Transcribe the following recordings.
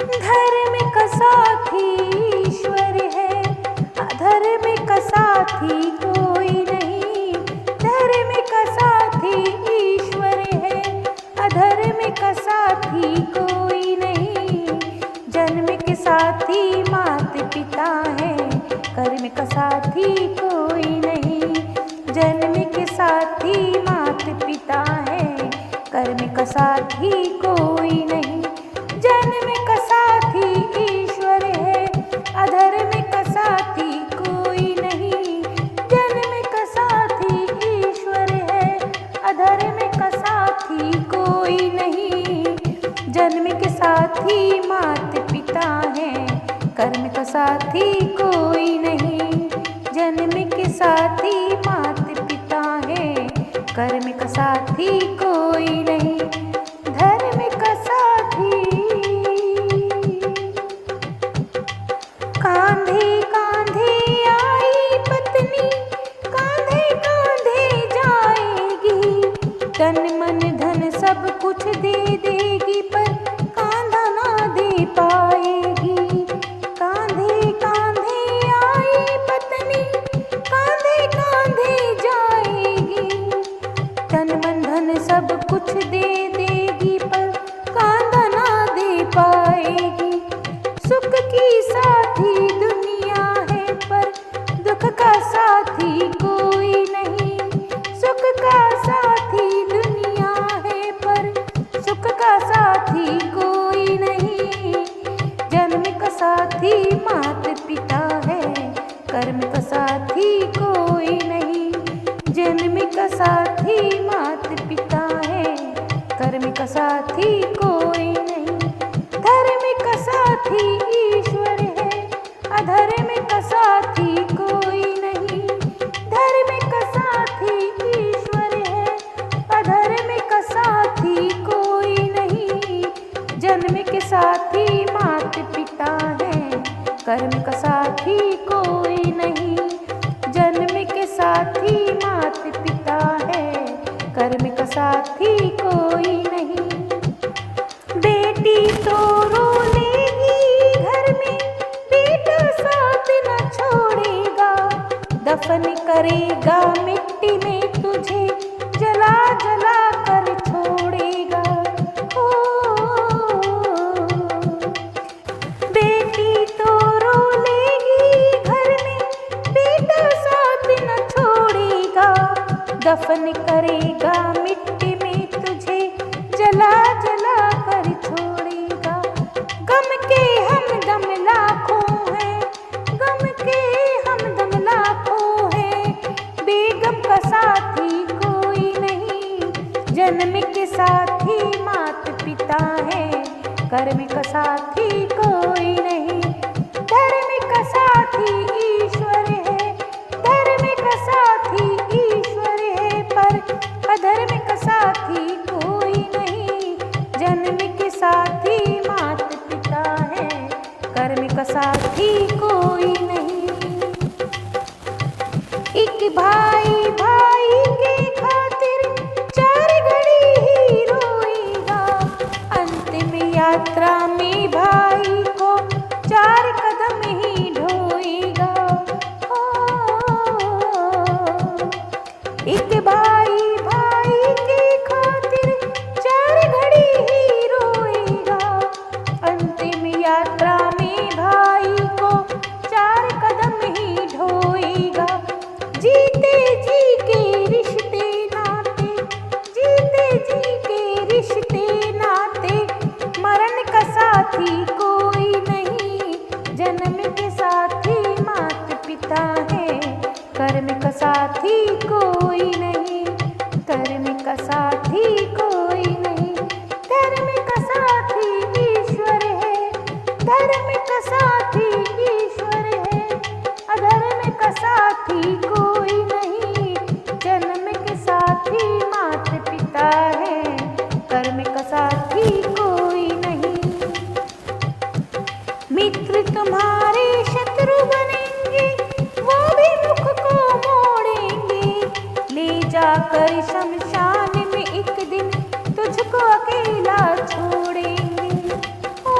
धर्म का साथी ईश्वर है, अधर्म का साथी कोई नहीं। धर्म का साथी ईश्वर है, अधर्म का साथी कोई नहीं। जन्म के साथी माता पिता है, कर्म का साथी कोई नहीं। जन्म के साथी माता पिता है, कर्म का साथी कोई नहीं। जन्म का साथी ईश्वर है, अधर्म का साथी कोई नहीं। जन्म का साथी ईश्वर है, अधर्म का साथी कोई नहीं। जन्म के साथी माता पिता है, कर्म का साथी कोई नहीं। जन्म के साथी माता पिता है, कर्म का साथी कोई नहीं। धर्म का साथी कांधे कांधे आई पत्नी, कांधे कांधे जाएगी। तन मन धन सब कुछ दे देगी, पर कांधा ना दे पाएगी। कांधे कांधे आई पत्नी, कांधे कांधे जाएगी। तन मन धन सब कुछ दे देगी, पर कांधा ना दे पाएगी। सुख की साथी दुनिया है, पर दुख का साथी कोई नहीं। सुख का साथी दुनिया है, पर सुख का साथी कोई नहीं। जन्म का साथी माता पिता है, कर्म का साथी कोई नहीं। जन्म का साथी माता पिता है, कर्म का साथी कोई नहीं। धर्म का साथी ईश्वर है, अधर्म का साथी कोई नहीं। धर्म का साथी ईश्वर है, अधर्म का साथी कोई नहीं। जन्म के साथी माता पिता है, कर्म का साथी कोई नहीं। जन्म के साथी माता पिता है, कर्म का साथी कोई नहीं। बेटी तो रो लेगी घर में, बेटा साथ न छोड़ेगा। दफन करेगा मिट्टी में तुझे, जला जला कर छोड़ेगा। ओ बेटी तो रो लेगी घर में, बेटा साथ न छोड़ेगा। दफन करेगा मिट्टी में तुझे, जला जला कर छोड़ेगा। गम के हमदम लाखों हैं, गम के हमदम लाखों हैं। बेगम का साथी कोई नहीं। जन्म के साथी माता पिता है, कर्म का साथी कोई नहीं। धर्म का साथी ईश्वर है, धर्म का साथी ईश्वर है, पर अधर्म का साथी कोई नहीं। जन्म के साथी माता पिता है, कर्म का साथी कोई नहीं। एक भाई भाई के खातिर चार घड़ी ही रोएगा। अंतिम यात्रा में भाई को चार कदम ही ढोएगा। एक भाई भाई के खातिर चार घड़ी ही रोएगा। अंतिम यात्रा में भाई को चार कदम ही ढोएगा। जीते जी के रिश्ते नाते, जीते जी के रिश्ते नाते। मरण का साथी कोई नहीं। जन्म के साथी माता पिता है, कर्म का साथी कोई नहीं। कर्म का साथी कोई नहीं। धर्म का साथी ईश्वर है, धर्म का साथी ईश्वर है, अधर्म का साथी कोई नहीं। जन्म के साथी माता पिता है, कर्म का साथी कोई नहीं। मित्र तुम्हारे शत्रु बनेंगे, वो भी मुख को मोड़ेंगे। ले जाकर शमशान में एक दिन तुझको अकेला छोड़ेंगे। ओ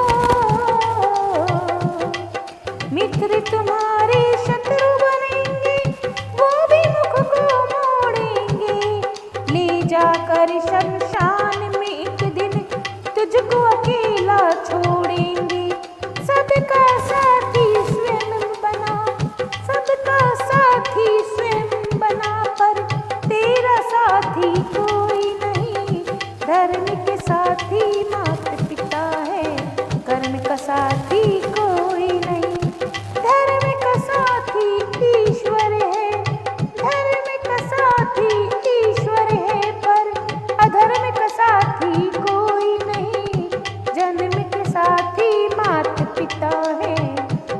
साथी कोई नहीं। धर्म का साथी ईश्वर है, धर्म का साथी ईश्वर है, पर अधर्म का साथी कोई नहीं। जन्म के साथी माता पिता है,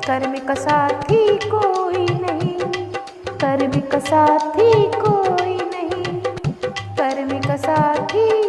कर्म का साथी कोई नहीं। कर्म का साथी कोई नहीं, कर्म का साथी